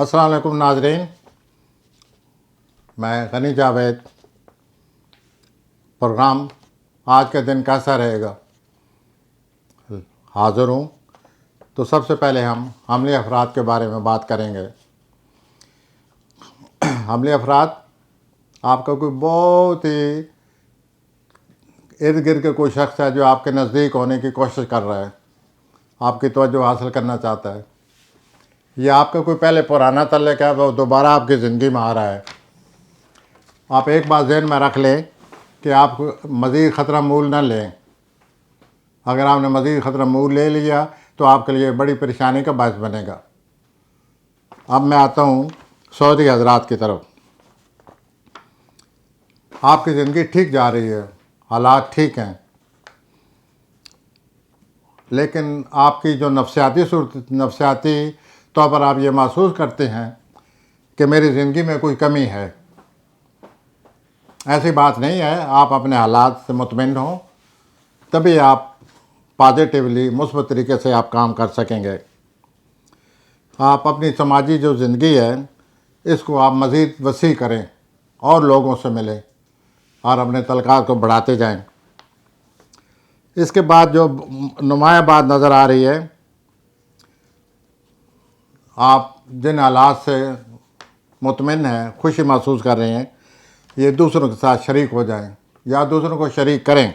السلام علیکم ناظرین، میں غنی جاوید۔ پروگرام آج کا دن کیسا رہے گا حاضر ہوں۔ تو سب سے پہلے ہم حملے افراد کے بارے میں بات کریں گے۔ حملے افراد آپ کا کوئی بہت ہی ارد گرد کے کوئی شخص ہے جو آپ کے نزدیک ہونے کی کوشش کر رہا ہے، آپ کی توجہ حاصل کرنا چاہتا ہے، یا آپ کا کوئی پہلے پرانا تعلق ہے وہ دوبارہ آپ کی زندگی میں آ رہا ہے۔ آپ ایک بات ذہن میں رکھ لیں کہ آپ مزید خطرہ مول نہ لیں۔ اگر آپ نے مزید خطرہ مول لے لیا تو آپ کے لیے بڑی پریشانی کا باعث بنے گا۔ اب میں آتا ہوں سعودی حضرات کی طرف۔ آپ کی زندگی ٹھیک جا رہی ہے، حالات ٹھیک ہیں، لیکن آپ کی جو نفسیاتی طور پر آپ یہ محسوس کرتے ہیں کہ میری زندگی میں کوئی کمی ہے۔ ایسی بات نہیں ہے، آپ اپنے حالات سے مطمئن ہوں تبھی آپ پازیٹیولی مثبت طریقے سے آپ کام کر سکیں گے۔ آپ اپنی سماجی جو زندگی ہے اس کو آپ مزید وسیع کریں اور لوگوں سے ملیں اور اپنے تعلقات کو بڑھاتے جائیں۔ اس کے بعد جو نمایاں بات نظر آ رہی ہے، آپ جن حالات سے مطمئن ہیں، خوشی محسوس کر رہے ہیں، یہ دوسروں کے ساتھ شریک ہو جائیں یا دوسروں کو شریک کریں۔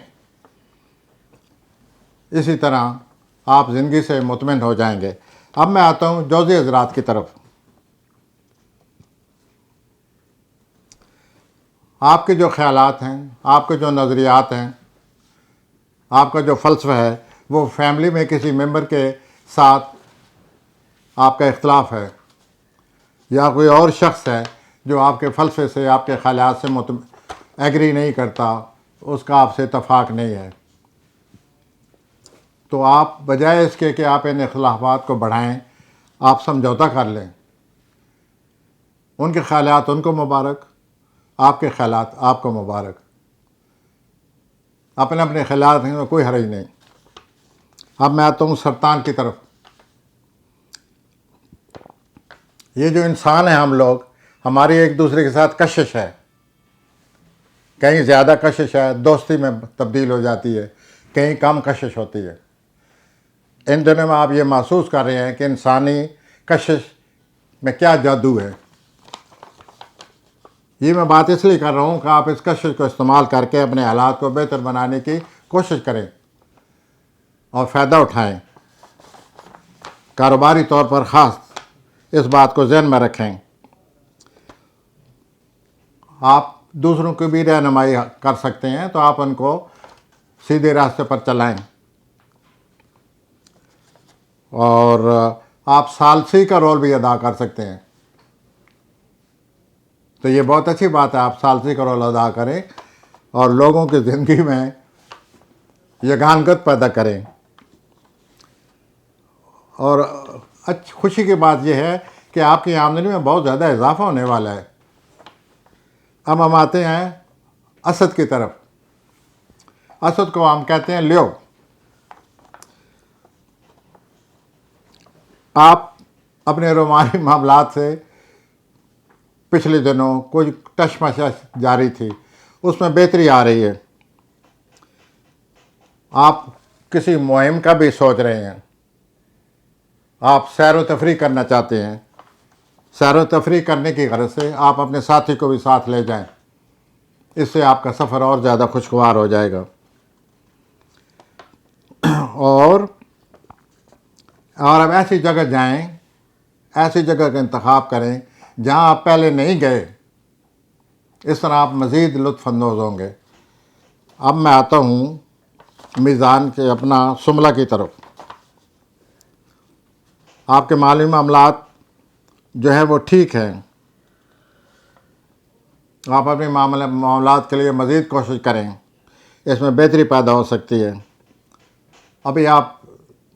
اسی طرح آپ زندگی سے مطمئن ہو جائیں گے۔ اب میں آتا ہوں جوزی حضرات کی طرف۔ آپ کے جو خیالات ہیں، آپ کے جو نظریات ہیں، آپ کا جو فلسفہ ہے، وہ فیملی میں کسی ممبر کے ساتھ آپ کا اختلاف ہے، یا کوئی اور شخص ہے جو آپ کے فلسفے سے، آپ کے خیالات سے ایگری نہیں کرتا، اس کا آپ سے اتفاق نہیں ہے، تو آپ بجائے اس کے کہ آپ ان اختلافات کو بڑھائیں، آپ سمجھوتا کر لیں۔ ان کے خیالات ان کو مبارک، آپ کے خیالات آپ کو مبارک۔ اپنے اپنے خیالات ہیں، میں کوئی حرج نہیں۔ اب میں آتا ہوں سرطان کی طرف۔ یہ جو انسان ہیں ہم لوگ، ہماری ایک دوسرے کے ساتھ کشش ہے، کہیں زیادہ کشش ہے، دوستی میں تبدیل ہو جاتی ہے، کہیں کم کشش ہوتی ہے۔ ان دنوں میں آپ یہ محسوس کر رہے ہیں کہ انسانی کشش میں کیا جادو ہے۔ یہ میں بات اس لیے کر رہا ہوں کہ آپ اس کشش کو استعمال کر کے اپنے حالات کو بہتر بنانے کی کوشش کریں اور فائدہ اٹھائیں۔ کاروباری طور پر خاص اس بات کو ذہن میں رکھیں۔ آپ دوسروں کی بھی رہنمائی کر سکتے ہیں تو آپ ان کو سیدھے راستے پر چلائیں، اور آپ ثالثی کا رول بھی ادا کر سکتے ہیں۔ تو یہ بہت اچھی بات ہے، آپ ثالثی کا رول ادا کریں اور لوگوں کی زندگی میں یگانگت پیدا کریں۔ اور خوشی کی بات یہ ہے کہ آپ کی آمدنی میں بہت زیادہ اضافہ ہونے والا ہے۔ اب ہم آتے ہیں اسد کی طرف۔ اسد کو ہم کہتے ہیں لیو۔ آپ اپنے رومانی معاملات سے پچھلے دنوں کچھ کشمکش جاری تھی، اس میں بہتری آ رہی ہے۔ آپ کسی مہم کا بھی سوچ رہے ہیں، آپ سیر و تفریح کرنا چاہتے ہیں، سیر و تفریح کرنے کی غرض سے آپ اپنے ساتھی کو بھی ساتھ لے جائیں، اس سے آپ کا سفر اور زیادہ خوشگوار ہو جائے گا۔ اور اب ایسی جگہ جائیں، ایسی جگہ کا انتخاب کریں جہاں آپ پہلے نہیں گئے، اس طرح آپ مزید لطف اندوز ہوں گے۔ اب میں آتا ہوں میزان کے اپنا شملہ کی طرف۔ آپ کے مالی معاملات جو ہیں وہ ٹھیک ہیں، آپ اپنے معاملات کے لیے مزید کوشش کریں، اس میں بہتری پیدا ہو سکتی ہے۔ ابھی آپ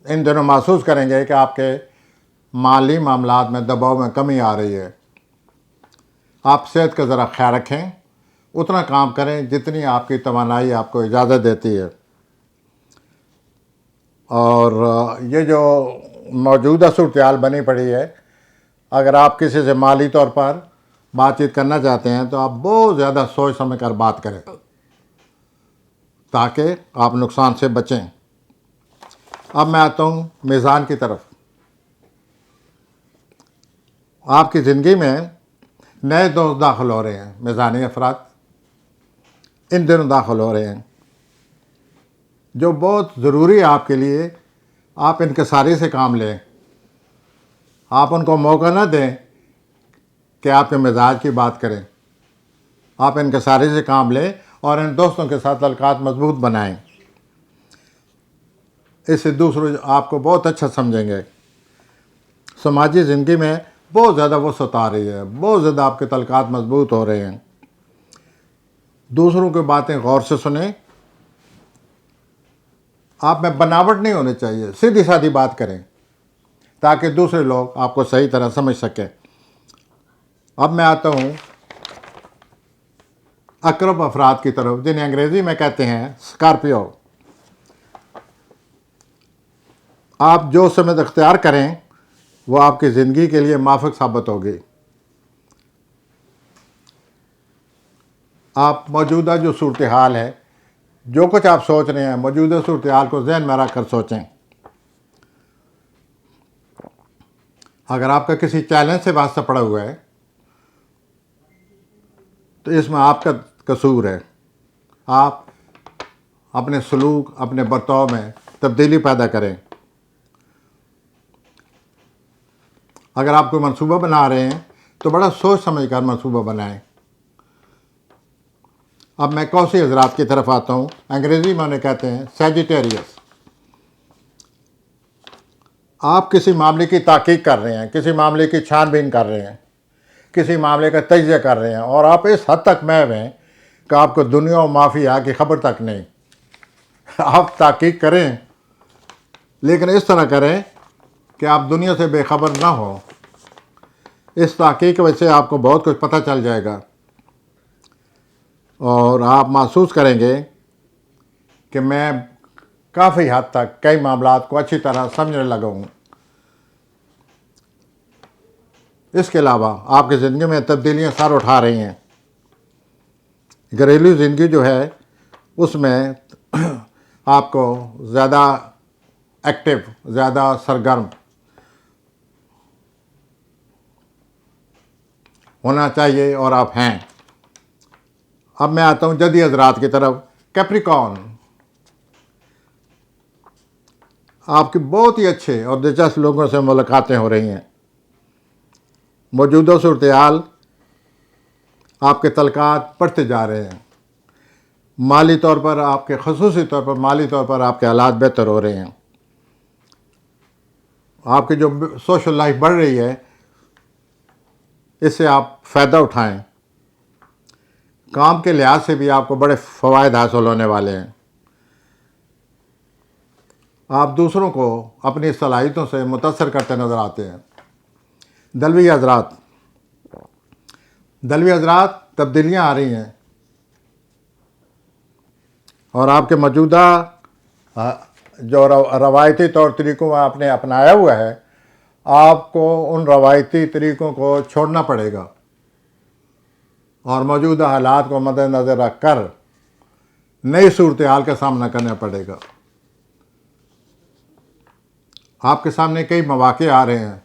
ان دنوں محسوس کریں گے کہ آپ کے مالی معاملات میں دباؤ میں کمی آ رہی ہے۔ آپ صحت کا ذرا خیال رکھیں، اتنا کام کریں جتنی آپ کی توانائی آپ کو اجازت دیتی ہے۔ اور یہ جو موجودہ صورتحال بنی پڑی ہے، اگر آپ کسی سے مالی طور پر بات چیت کرنا چاہتے ہیں تو آپ بہت زیادہ سوچ سمجھ کر بات کریں تاکہ آپ نقصان سے بچیں۔ اب میں آتا ہوں میزان کی طرف۔ آپ کی زندگی میں نئے دوست داخل ہو رہے ہیں، میزانی افراد ان دنوں داخل ہو رہے ہیں جو بہت ضروری ہے آپ کے لیے۔ آپ انکساری سے کام لیں، آپ ان کو موقع نہ دیں کہ آپ کے مزاج کی بات کریں۔ آپ انکساری سے کام لیں اور ان دوستوں کے ساتھ تعلقات مضبوط بنائیں، اس سے دوسرے آپ کو بہت اچھا سمجھیں گے۔ سماجی زندگی میں بہت زیادہ وسعت آ رہی ہے، بہت زیادہ آپ کے تعلقات مضبوط ہو رہے ہیں۔ دوسروں کی باتیں غور سے سنیں، آپ میں بناوٹ نہیں ہونی چاہیے، سیدھی سادھی بات کریں تاکہ دوسرے لوگ آپ کو صحیح طرح سمجھ سکیں۔ اب میں آتا ہوں اقرب افراد کی طرف، جنہیں انگریزی میں کہتے ہیں اسکارپیو۔ آپ جو سمت اختیار کریں وہ آپ کی زندگی کے لیے موافق ثابت ہوگی۔ آپ موجودہ جو صورتحال ہے، جو کچھ آپ سوچ رہے ہیں، موجودہ صورتحال کو ذہن میں رکھ کر سوچیں۔ اگر آپ کا کسی چیلنج سے واسطہ پڑا ہوا ہے تو اس میں آپ کا قصور ہے۔ آپ اپنے سلوک، اپنے برتاؤ میں تبدیلی پیدا کریں۔ اگر آپ کوئی منصوبہ بنا رہے ہیں تو بڑا سوچ سمجھ کر منصوبہ بنائیں۔ اب میں کوسی حضرات کی طرف آتا ہوں، انگریزی میں انہیں کہتے ہیں سیجیٹیریس۔ آپ کسی معاملے کی تحقیق کر رہے ہیں، کسی معاملے کی چھان بین کر رہے ہیں، کسی معاملے کا تجزیہ کر رہے ہیں، اور آپ اس حد تک محو ہیں کہ آپ کو دنیا و مافیا کی خبر تک نہیں۔ آپ تحقیق کریں لیکن اس طرح کریں کہ آپ دنیا سے بے خبر نہ ہوں۔ اس تحقیق کی وجہ سے آپ کو بہت کچھ پتہ چل جائے گا اور آپ محسوس کریں گے کہ میں کافی حد تک کئی معاملات کو اچھی طرح سمجھنے لگا ہوں۔ اس کے علاوہ آپ کی زندگی میں تبدیلیاں سر اٹھا رہی ہیں۔ گھریلو زندگی جو ہے اس میں آپ کو زیادہ ایکٹیو، زیادہ سرگرم ہونا چاہیے اور آپ ہیں۔ اب میں آتا ہوں جدی حضرات کی طرف، کیپریکارن۔ آپ کے بہت ہی اچھے اور دلچسپ لوگوں سے ملاقاتیں ہو رہی ہیں۔ موجودہ صورتحال آپ کے تعلقات بڑھتے جا رہے ہیں۔ مالی طور پر آپ کے، خصوصی طور پر مالی طور پر آپ کے حالات بہتر ہو رہے ہیں۔ آپ کی جو سوشل لائف بڑھ رہی ہے اس سے آپ فائدہ اٹھائیں۔ کام کے لحاظ سے بھی آپ کو بڑے فوائد حاصل ہونے والے ہیں۔ آپ دوسروں کو اپنی صلاحیتوں سے متاثر کرتے نظر آتے ہیں۔ دلوی حضرات، تبدیلیاں آ رہی ہیں اور آپ کے موجودہ جو روایتی طور طریقوں آپ نے اپنایا ہوا ہے، آپ کو ان روایتی طریقوں کو چھوڑنا پڑے گا اور موجودہ حالات کو مد نظر رکھ کر نئی صورتحال کا سامنا کرنا پڑے گا۔ آپ کے سامنے کئی مواقع آ رہے ہیں،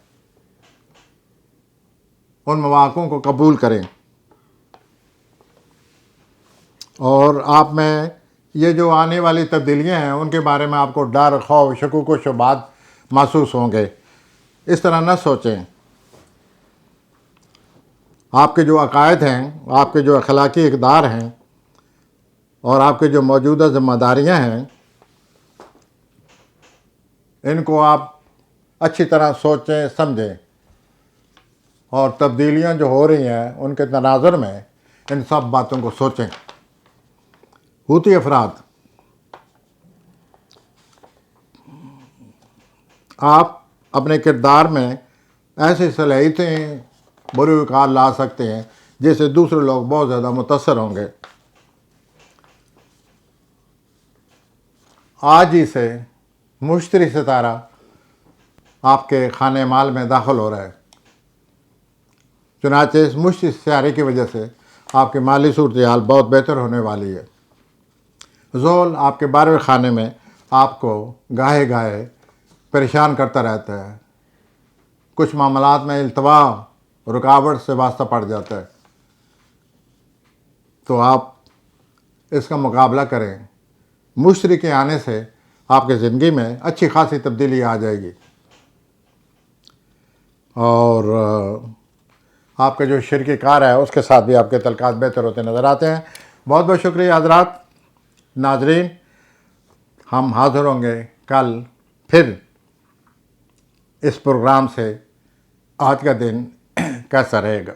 ان مواقعوں کو قبول کریں اور آپ میں یہ جو آنے والی تبدیلیاں ہیں ان کے بارے میں آپ کو ڈر، خوف، شکوک و شبہات محسوس ہوں گے۔ اس طرح نہ سوچیں۔ آپ کے جو عقائد ہیں، آپ کے جو اخلاقی اقدار ہیں اور آپ کے جو موجودہ ذمہ داریاں ہیں، ان کو آپ اچھی طرح سوچیں، سمجھیں اور تبدیلیاں جو ہو رہی ہیں ان کے تناظر میں ان سب باتوں کو سوچیں۔ حوثی افراد، آپ اپنے کردار میں ایسی صلاحیتیں بروئے کار لا سکتے ہیں جس سے دوسرے لوگ بہت زیادہ متاثر ہوں گے۔ آج ہی سے مشتری ستارہ آپ کے خانے مال میں داخل ہو رہا ہے۔ چنانچہ اس مشت استعارے کی وجہ سے آپ کی مالی صورتحال بہت بہتر ہونے والی ہے۔ زول آپ کے 12ویں خانے میں آپ کو گاہے گاہے پریشان کرتا رہتا ہے، کچھ معاملات میں التوا رکاوٹ سے واسطہ پڑ جاتا ہے، تو آپ اس کا مقابلہ کریں۔ مشتری کے آنے سے آپ کی زندگی میں اچھی خاصی تبدیلی آ جائے گی، اور آپ کا جو شریک کار ہے اس کے ساتھ بھی آپ کے تعلقات بہتر ہوتے نظر آتے ہیں۔ بہت بہت شکریہ حضرات ناظرین، ہم حاضر ہوں گے کل پھر اس پروگرام سے آج کا دن کیسا رہے گا۔